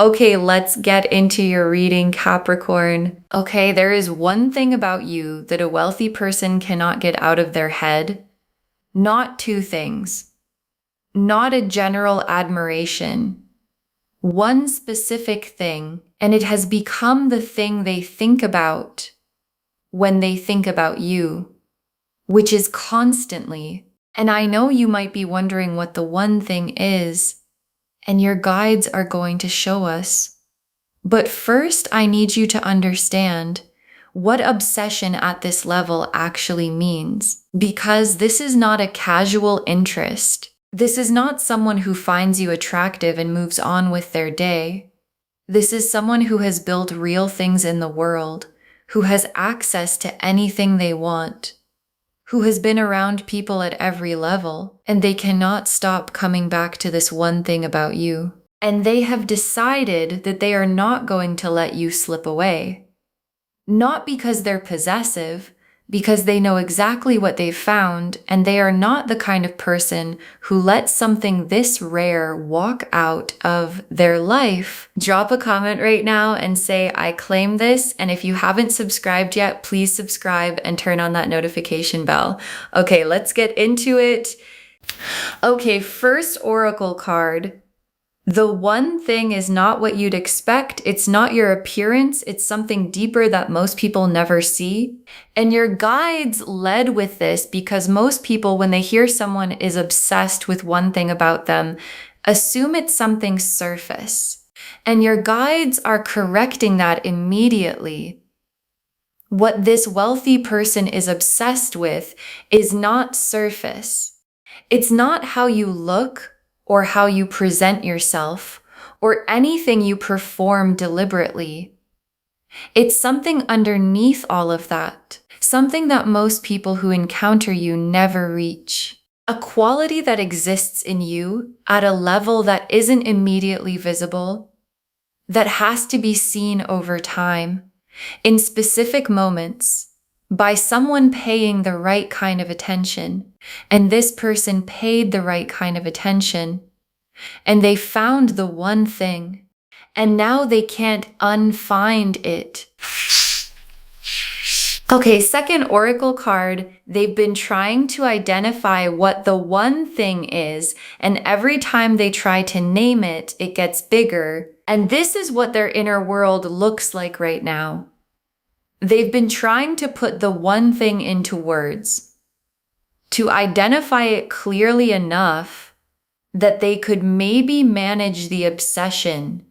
Okay, let's get into your reading, Capricorn. Okay, there is one thing about you that a wealthy person cannot get out of their head. Not two things. Not a general admiration. One specific thing, and it has become the thing they think about when they think about you, which is constantly. And I know you might be wondering what the one thing is, and your guides are going to show us. But first, I need you to understand what obsession at this level actually means, because this is not a casual interest. This is not someone who finds you attractive and moves on with their day. This is someone who has built real things in the world, who has access to anything they want, who has been around people at every level, and they cannot stop coming back to this one thing about you. And they have decided that they are not going to let you slip away. Not because they're possessive, because they know exactly what they've found, and they are not the kind of person who lets something this rare walk out of their life. Drop a comment right now and say, I claim this, and if you haven't subscribed yet, please subscribe and turn on that notification bell. Okay, let's get into it. Okay, first oracle card. The one thing is not what you'd expect. It's not your appearance. It's something deeper that most people never see. And your guides led with this because most people, when they hear someone is obsessed with one thing about them, assume it's something surface. And your guides are correcting that immediately. What this wealthy person is obsessed with is not surface. It's not how you look or how you present yourself, or anything you perform deliberately. It's something underneath all of that, something that most people who encounter you never reach. A quality that exists in you at a level that isn't immediately visible, that has to be seen over time, in specific moments, by someone paying the right kind of attention. And this person paid the right kind of attention. And they found the one thing. And now they can't unfind it. Okay, second oracle card. They've been trying to identify what the one thing is. And every time they try to name it, it gets bigger. And this is what their inner world looks like right now. They've been trying to put the one thing into words, to identify it clearly enough that they could maybe manage the obsession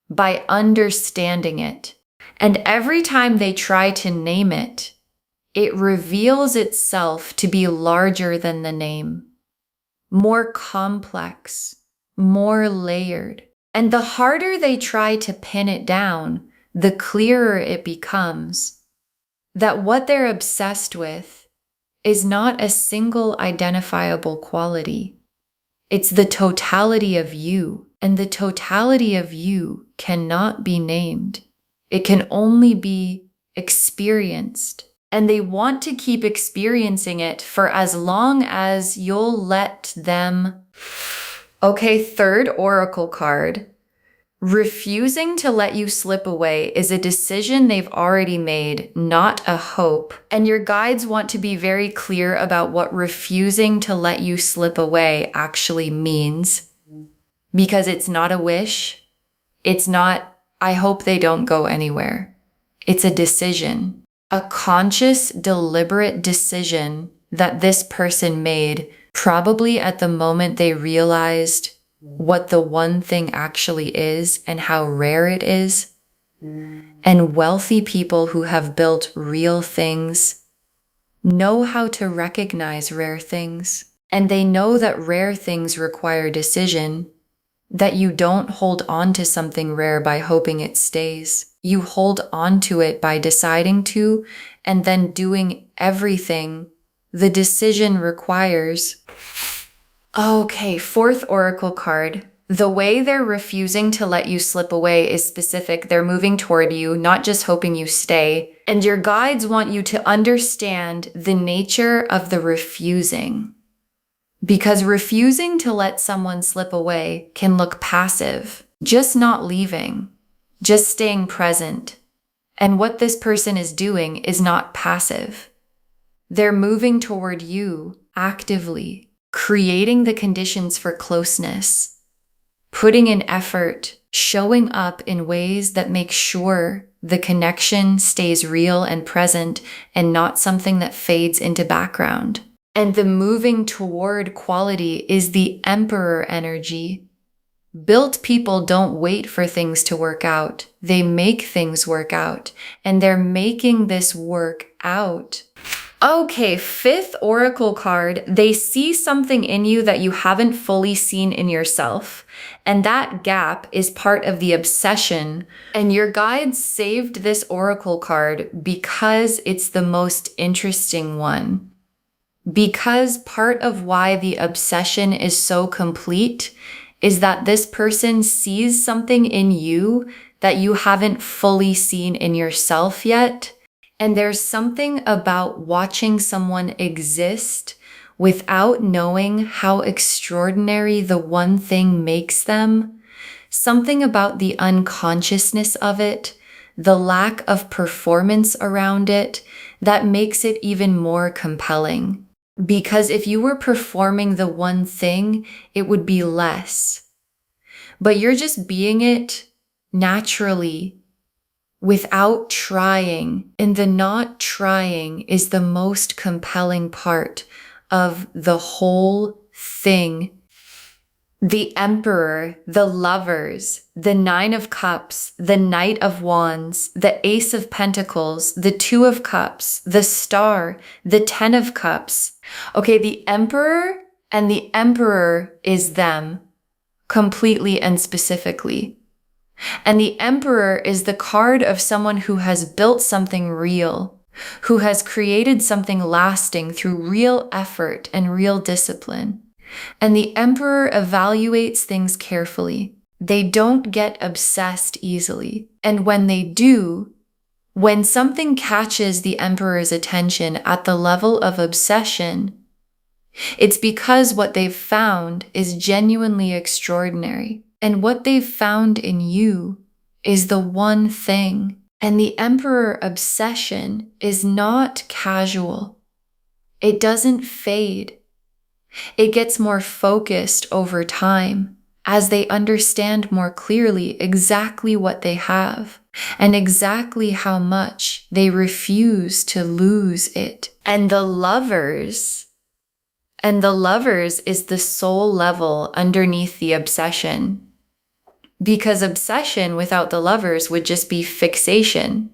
by understanding it. And every time they try to name it, it reveals itself to be larger than the name, more complex, more layered. And the harder they try to pin it down, the clearer it becomes that what they're obsessed with is not a single identifiable quality. It's the totality of you, and the totality of you cannot be named. It can only be experienced, and they want to keep experiencing it for as long as you'll let them. Okay, third oracle card. Refusing to let you slip away is a decision they've already made, not a hope. And your guides want to be very clear about what refusing to let you slip away actually means. Because it's not a wish. It's not, I hope they don't go anywhere. It's a decision. A conscious, deliberate decision that this person made, probably at the moment they realized what the one thing actually is and how rare it is. And wealthy people who have built real things know how to recognize rare things. And they know that rare things require decision, that you don't hold on to something rare by hoping it stays. You hold on to it by deciding to, and then doing everything the decision requires. Okay, fourth oracle card. The way they're refusing to let you slip away is specific. They're moving toward you, not just hoping you stay. And your guides want you to understand the nature of the refusing. Because refusing to let someone slip away can look passive, just not leaving, just staying present. And what this person is doing is not passive. They're moving toward you actively, creating the conditions for closeness, putting in effort, showing up in ways that make sure the connection stays real and present and not something that fades into background. And the moving toward quality is the Emperor energy. Built people don't wait for things to work out. They make things work out, and they're making this work out. Okay, fifth oracle card. They see something in you that you haven't fully seen in yourself. And that gap is part of the obsession. And your guides saved this oracle card because it's the most interesting one. Because part of why the obsession is so complete is that this person sees something in you that you haven't fully seen in yourself yet. And there's something about watching someone exist without knowing how extraordinary the one thing makes them. Something about the unconsciousness of it, the lack of performance around it, that makes it even more compelling. Because if you were performing the one thing, it would be less. But you're just being it naturally, without trying. And the not trying is the most compelling part of the whole thing. The Emperor, the Lovers, the Nine of Cups, the Knight of Wands, the Ace of Pentacles, the Two of Cups, the Star, the Ten of Cups. Okay, the Emperor and the Emperor is them, completely and specifically. And the Emperor is the card of someone who has built something real, who has created something lasting through real effort and real discipline. And the Emperor evaluates things carefully. They don't get obsessed easily. And when they do, when something catches the Emperor's attention at the level of obsession, it's because what they've found is genuinely extraordinary. And what they've found in you is the one thing. And the Emperor obsession is not casual. It doesn't fade. It gets more focused over time as they understand more clearly exactly what they have and exactly how much they refuse to lose it. And the Lovers is the soul level underneath the obsession. Because obsession without the Lovers would just be fixation.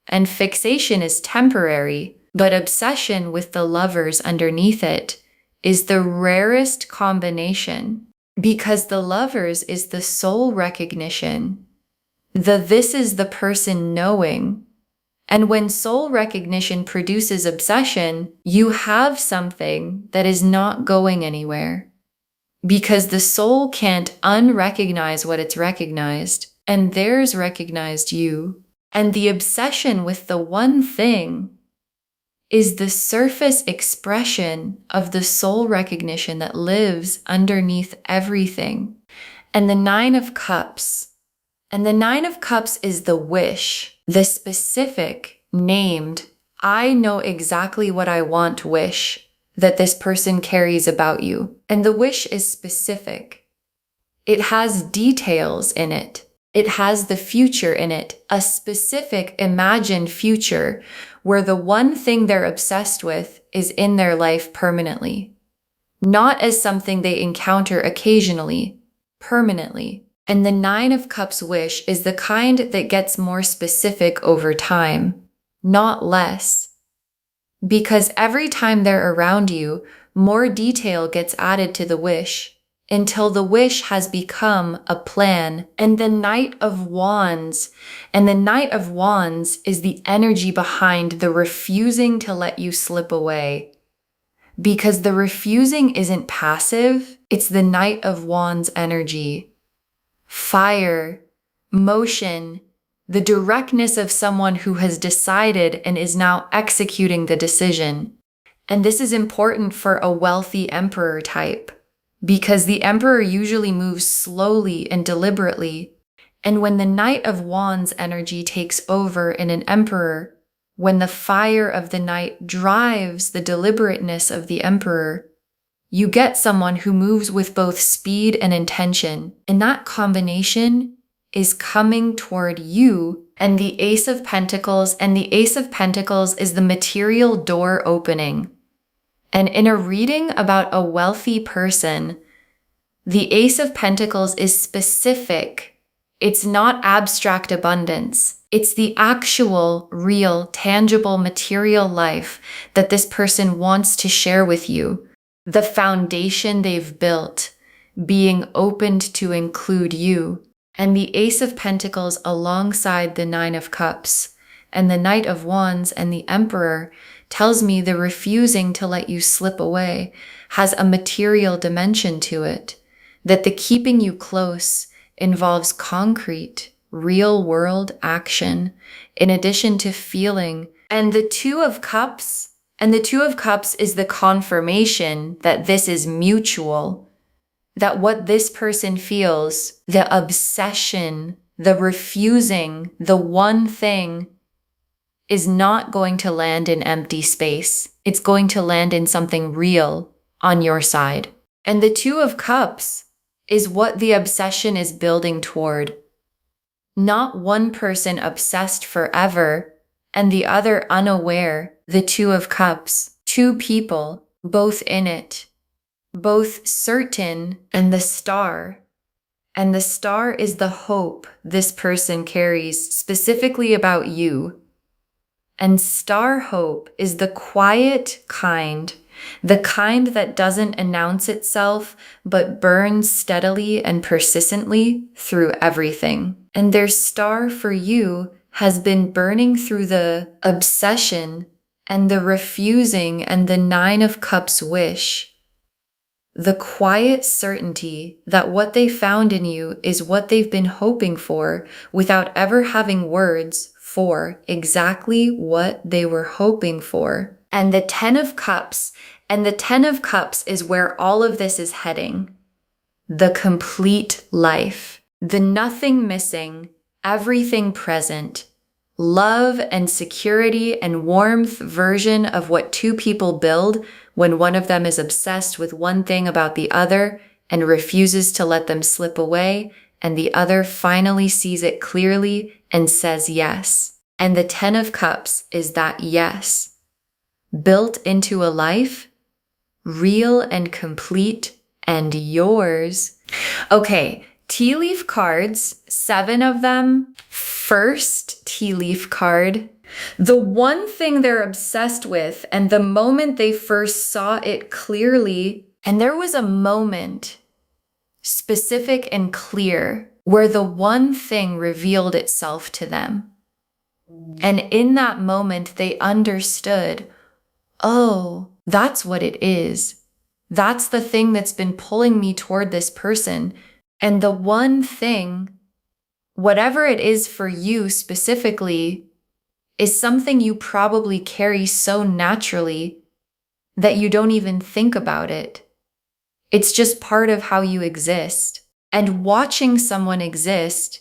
And fixation is temporary, but obsession with the Lovers underneath it is the rarest combination, because the Lovers is the soul recognition. This is the person knowing. And when soul recognition produces obsession, you have something that is not going anywhere. Because the soul can't unrecognize what it's recognized, and there's recognized you. And the obsession with the one thing is the surface expression of the soul recognition that lives underneath everything. And the Nine of Cups. And the Nine of Cups is the wish, the specific, named, I know exactly what I want wish that this person carries about you. And the wish is specific. It has details in it. It has the future in it, a specific imagined future where the one thing they're obsessed with is in their life permanently, not as something they encounter occasionally, permanently. And the Nine of Cups wish is the kind that gets more specific over time, not less. Because every time they're around you, more detail gets added to the wish, until the wish has become a plan. And the Knight of Wands is the energy behind the refusing to let you slip away. Because the refusing isn't passive, it's the Knight of Wands energy. Fire, motion, the directness of someone who has decided and is now executing the decision. And this is important for a wealthy emperor type, because the emperor usually moves slowly and deliberately. And when the Knight of Wands energy takes over in an emperor, when the fire of the Knight drives the deliberateness of the emperor, you get someone who moves with both speed and intention. And that combination is coming toward you and the Ace of Pentacles. And the Ace of Pentacles is the material door opening. And in a reading about a wealthy person, the Ace of Pentacles is specific. It's not abstract abundance. It's the actual, real, tangible, material life that this person wants to share with you. The foundation they've built, being opened to include you. And the Ace of Pentacles alongside the Nine of Cups and the Knight of Wands and the Emperor tells me the refusing to let you slip away has a material dimension to it, that the keeping you close involves concrete, real-world action, in addition to feeling. And the Two of Cups is the confirmation that this is mutual, that what this person feels, the obsession, the refusing, the one thing, is not going to land in empty space. It's going to land in something real on your side. And the Two of Cups is what the obsession is building toward. Not one person obsessed forever and the other unaware. The Two of Cups, two people, both in it, both certain, and the Star. And the Star is the hope this person carries specifically about you. And star hope is the quiet kind, the kind that doesn't announce itself, but burns steadily and persistently through everything. And their star for you has been burning through the obsession and the refusing and the Nine of Cups wish. The quiet certainty that what they found in you is what they've been hoping for without ever having words for exactly what they were hoping for. And the Ten of Cups is where all of this is heading. The complete life, the nothing missing, everything present, love and security and warmth version of what two people build when one of them is obsessed with one thing about the other and refuses to let them slip away, and the other finally sees it clearly and says yes. And the Ten of Cups is that yes, built into a life, real and complete and yours. Okay, tea leaf cards, 7 of them. First tea leaf card, the one thing they're obsessed with, and the moment they first saw it clearly, and there was a moment, specific and clear, where the one thing revealed itself to them. And in that moment, they understood, oh, that's what it is. That's the thing that's been pulling me toward this person. And the one thing, whatever it is for you specifically, is something you probably carry so naturally that you don't even think about it. It's just part of how you exist. And watching someone exist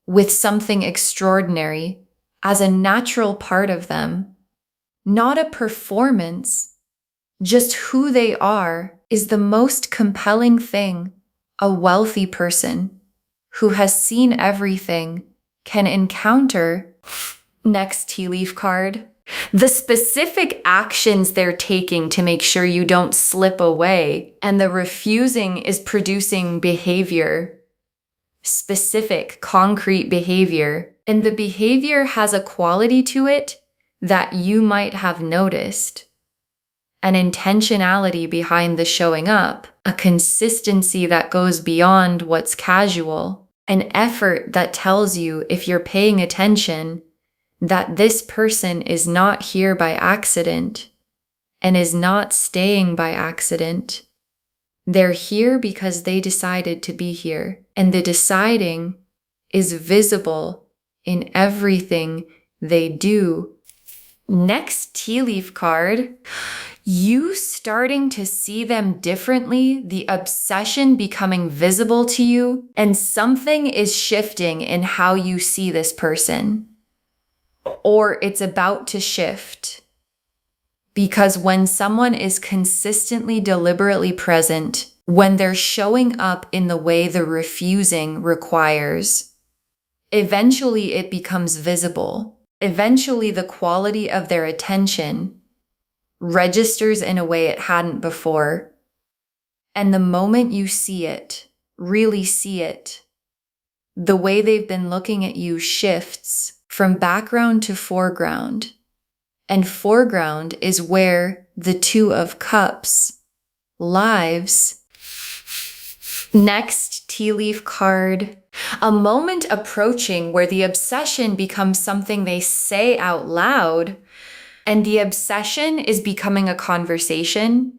with something extraordinary as a natural part of them, not a performance, just who they are, is the most compelling thing a wealthy person who has seen everything can encounter. Next tea leaf card. The specific actions they're taking to make sure you don't slip away, and the refusing is producing behavior. Specific, concrete behavior. And the behavior has a quality to it that you might have noticed. An intentionality behind the showing up, a consistency that goes beyond what's casual, an effort that tells you, if you're paying attention, that this person is not here by accident and is not staying by accident. They're here because they decided to be here, and the deciding is visible in everything they do. Next tea leaf card. You starting to see them differently, the obsession becoming visible to you, and something is shifting in how you see this person. Or it's about to shift. Because when someone is consistently, deliberately present, when they're showing up in the way the refusing requires, eventually it becomes visible. Eventually the quality of their attention registers in a way it hadn't before. And the moment you see it, really see it, the way they've been looking at you shifts from background to foreground. And foreground is where the Two of Cups lives. Next tea leaf card. A moment approaching where the obsession becomes something they say out loud, and the obsession is becoming a conversation,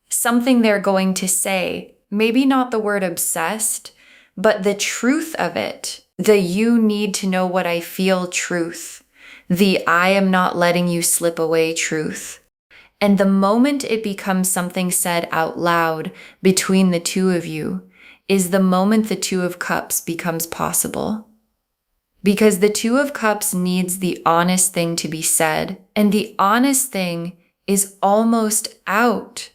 something they're going to say. Maybe not the word obsessed, but the truth of it. The you need to know what I feel truth. The I am not letting you slip away truth. And the moment it becomes something said out loud between the two of you is the moment the Two of Cups becomes possible. Because the Two of Cups needs the honest thing to be said, and the honest thing is almost out.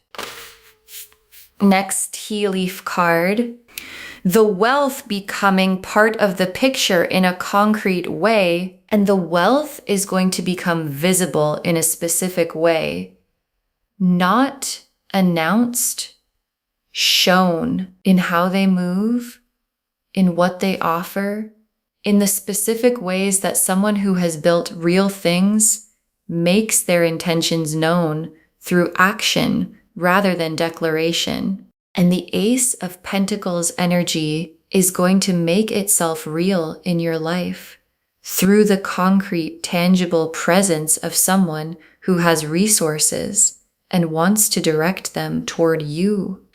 Next tea leaf card. The wealth becoming part of the picture in a concrete way, and the wealth is going to become visible in a specific way. Not announced, shown in how they move, in what they offer, in the specific ways that someone who has built real things makes their intentions known through action rather than declaration. And the Ace of Pentacles energy is going to make itself real in your life through the concrete, tangible presence of someone who has resources and wants to direct them toward you.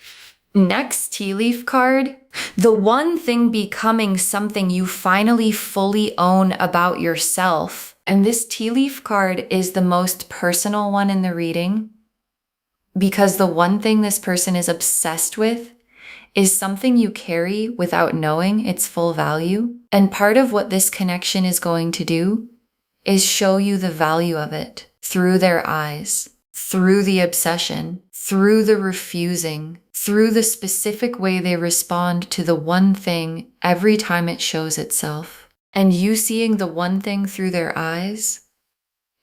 Next tea leaf card, the one thing becoming something you finally fully own about yourself. And this tea leaf card is the most personal one in the reading because the one thing this person is obsessed with is something you carry without knowing its full value. And part of what this connection is going to do is show you the value of it through their eyes, through the obsession, through the refusing, through the specific way they respond to the one thing every time it shows itself. And you seeing the one thing through their eyes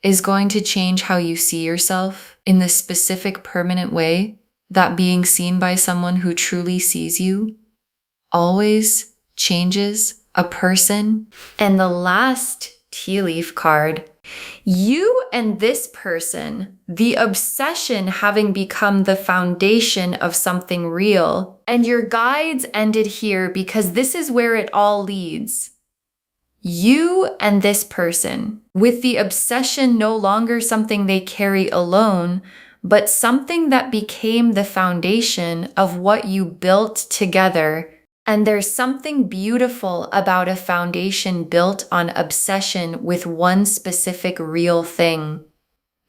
is going to change how you see yourself in the specific permanent way that being seen by someone who truly sees you always changes a person. And the last tea leaf card, you and this person, the obsession having become the foundation of something real. And your guides ended here because this is where it all leads. You and this person, with the obsession no longer something they carry alone, but something that became the foundation of what you built together. And there's something beautiful about a foundation built on obsession with one specific real thing.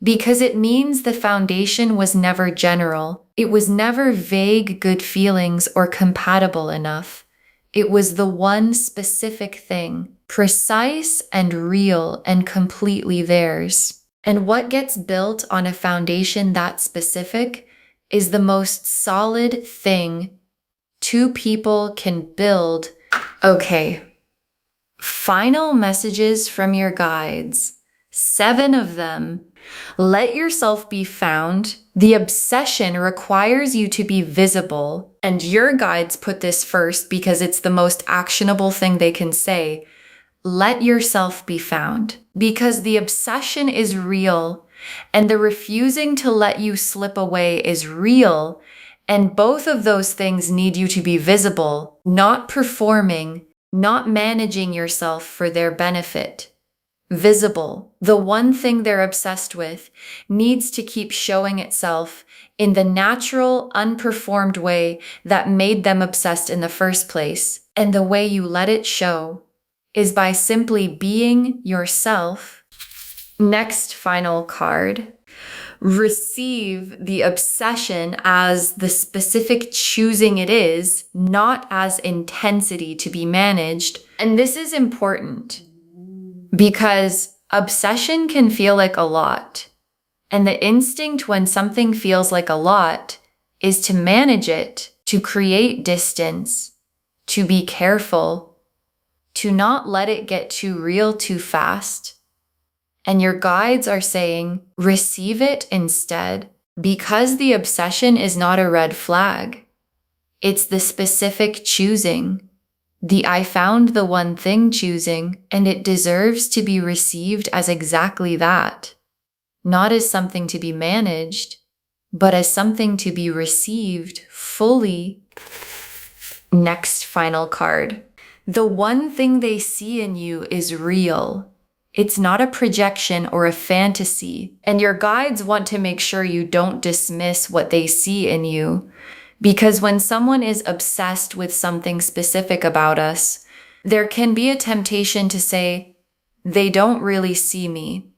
Because it means the foundation was never general. It was never vague good feelings or compatible enough. It was the one specific thing, precise and real and completely theirs. And what gets built on a foundation that specific is the most solid thing two people can build. Okay. Final messages from your guides. 7 of them. Let yourself be found. The obsession requires you to be visible. And your guides put this first because it's the most actionable thing they can say. Let yourself be found. Because the obsession is real. And the refusing to let you slip away is real. And both of those things need you to be visible, not performing, not managing yourself for their benefit. Visible. The one thing they're obsessed with needs to keep showing itself in the natural, unperformed way that made them obsessed in the first place. And the way you let it show is by simply being yourself. Next final card. receive the obsession as the specific choosing it is, not as intensity to be managed. And this is important because obsession can feel like a lot. And the instinct when something feels like a lot is to manage it, to create distance, to be careful, to not let it get too real too fast. And your guides are saying, receive it instead, because the obsession is not a red flag. It's the specific choosing, the I found the one thing choosing, and it deserves to be received as exactly that. Not as something to be managed, but as something to be received fully. Next final card. The one thing they see in you is real. It's not a projection or a fantasy, and your guides want to make sure you don't dismiss what they see in you. Because when someone is obsessed with something specific about us, there can be a temptation to say, they don't really see me.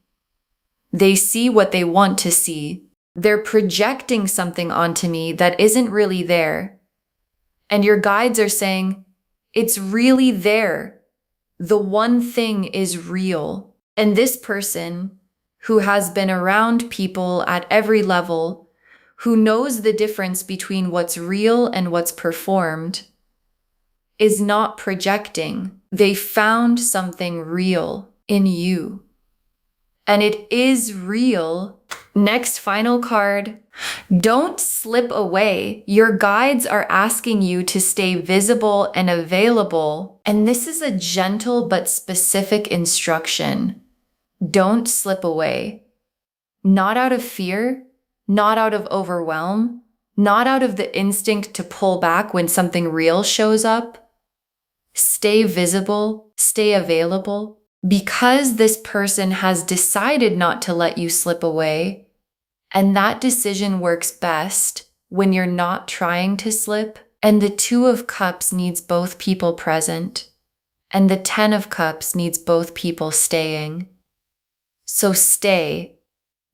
They see what they want to see. They're projecting something onto me that isn't really there. And your guides are saying, it's really there. The one thing is real. And this person who has been around people at every level, who knows the difference between what's real and what's performed, is not projecting. They found something real in you. And it is real. Next final card. Don't slip away. Your guides are asking you to stay visible and available. And this is a gentle but specific instruction. Don't slip away. Not out of fear, not out of overwhelm, not out of the instinct to pull back when something real shows up. Stay visible, stay available. Because this person has decided not to let you slip away, and that decision works best when you're not trying to slip, and the Two of Cups needs both people present, and the Ten of Cups needs both people staying. So stay,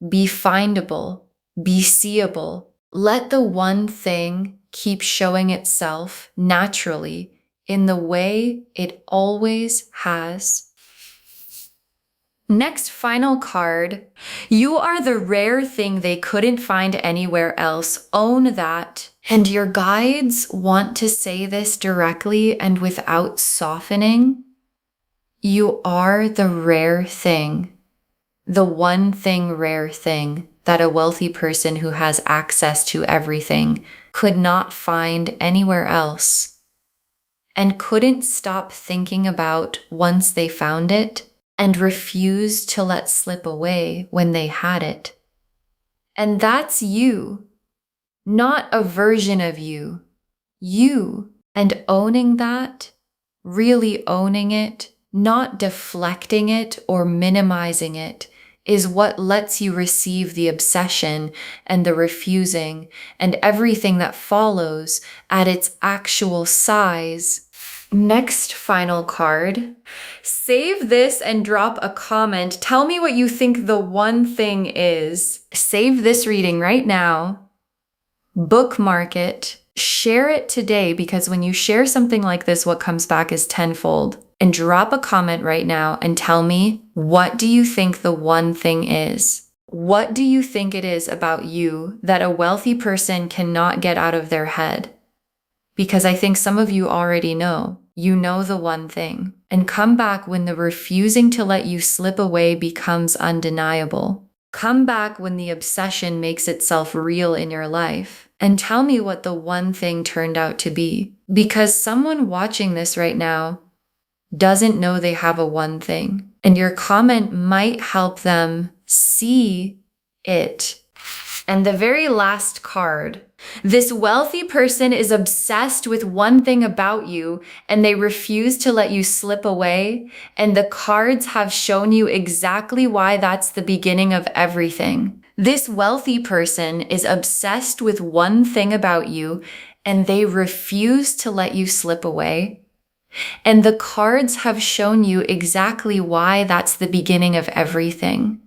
be findable, be seeable. Let the one thing keep showing itself naturally in the way it always has. Next final card. You are the rare thing they couldn't find anywhere else. Own that. And your guides want to say this directly and without softening. You are the rare thing. The one thing, rare thing that a wealthy person who has access to everything could not find anywhere else. And couldn't stop thinking about once they found it, and refused to let slip away when they had it. And that's you, not a version of you. You. And owning that, really owning it, not deflecting it or minimizing it, is what lets you receive the obsession and the refusing and everything that follows at its actual size. Next final card. Save this and drop a comment. Tell me what you think the one thing is. Save this reading right now. Bookmark it. Share it today, because when you share something like this, what comes back is tenfold. And drop a comment right now and tell me, what do you think the one thing is? What do you think it is about you that a wealthy person cannot get out of their head? Because I think some of you already know. You know the one thing. And come back when the refusing to let you slip away becomes undeniable. Come back when the obsession makes itself real in your life. And tell me what the one thing turned out to be. Because someone watching this right now doesn't know they have a one thing. And your comment might help them see it. And the very last card. This wealthy person is obsessed with one thing about you, and they refuse to let you slip away. And the cards have shown you exactly why that's the beginning of everything. This wealthy person is obsessed with one thing about you, and they refuse to let you slip away. And the cards have shown you exactly why that's the beginning of everything.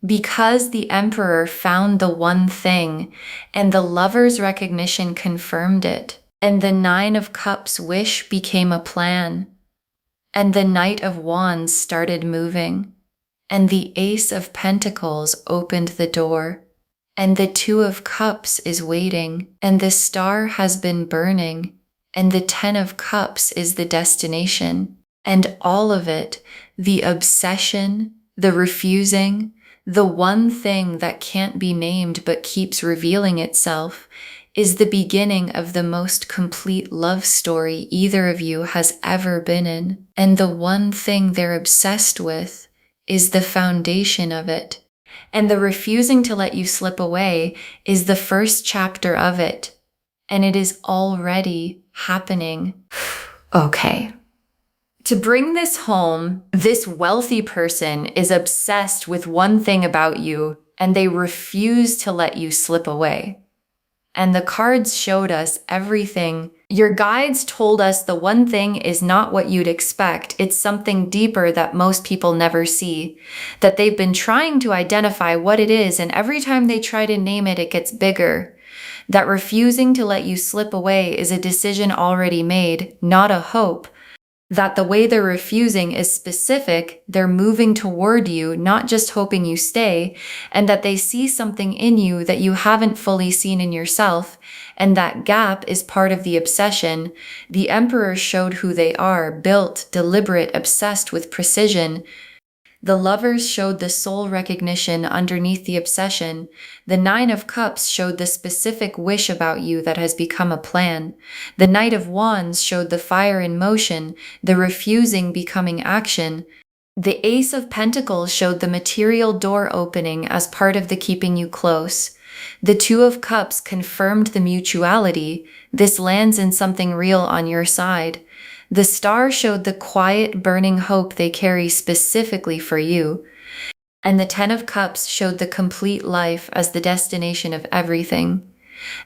Because the Emperor found the one thing, and the Lover's recognition confirmed it, and the Nine of Cups wish became a plan, and the Knight of Wands started moving, and the Ace of Pentacles opened the door, and the Two of Cups is waiting, and the Star has been burning, and the Ten of Cups is the destination, and all of it, the obsession, the refusing, the one thing that can't be named but keeps revealing itself, is the beginning of the most complete love story either of you has ever been in. And the one thing they're obsessed with is the foundation of it. And the refusing to let you slip away is the first chapter of it. And it is already happening. Okay. To bring this home, this wealthy person is obsessed with one thing about you, and they refuse to let you slip away. And the cards showed us everything. Your guides told us the one thing is not what you'd expect. It's something deeper that most people never see. That they've been trying to identify what it is, and every time they try to name it, it gets bigger. That refusing to let you slip away is a decision already made, not a hope. That the way they're refusing is specific, they're moving toward you, not just hoping you stay, and that they see something in you that you haven't fully seen in yourself, and that gap is part of the obsession. The Emperor showed who they are, built, deliberate, obsessed with precision. The Lovers showed the soul recognition underneath the obsession. The Nine of Cups showed the specific wish about you that has become a plan. The Knight of Wands showed the fire in motion, the refusing becoming action. The Ace of Pentacles showed the material door opening as part of the keeping you close. The Two of Cups confirmed the mutuality. This lands in something real on your side. The Star showed the quiet, burning hope they carry specifically for you. And the Ten of Cups showed the complete life as the destination of everything.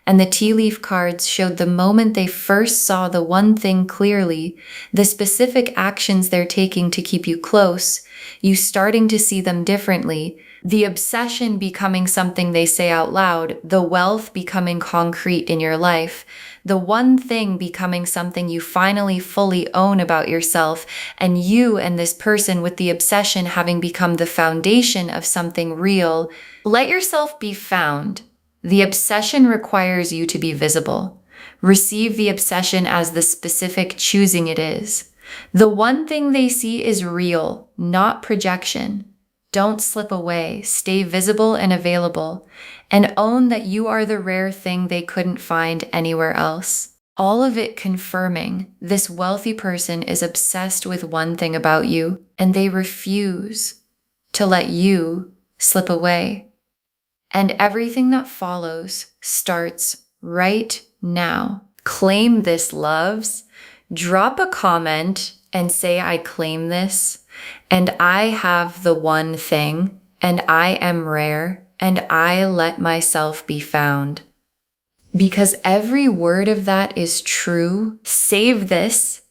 And the tea leaf cards showed the moment they first saw the one thing clearly, the specific actions they're taking to keep you close, you starting to see them differently, the obsession becoming something they say out loud, the wealth becoming concrete in your life, the one thing becoming something you finally fully own about yourself, and you and this person with the obsession having become the foundation of something real. Let yourself be found. The obsession requires you to be visible. Receive the obsession as the specific choosing it is. The one thing they see is real, not projection. Don't slip away, stay visible and available, and own that you are the rare thing they couldn't find anywhere else. All of it confirming this wealthy person is obsessed with one thing about you, and they refuse to let you slip away. And everything that follows starts right now. Claim this, loves. Drop a comment and say, I claim this, and I have the one thing, and I am rare, and I let myself be found. Because every word of that is true. Save this,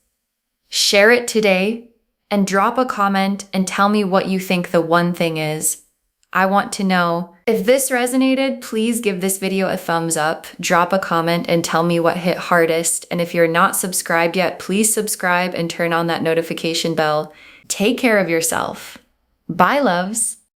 share it today, and drop a comment and tell me what you think the one thing is. I want to know. If this resonated, please give this video a thumbs up, drop a comment, and tell me what hit hardest. And if you're not subscribed yet, please subscribe and turn on that notification bell. Take care of yourself. Bye, loves.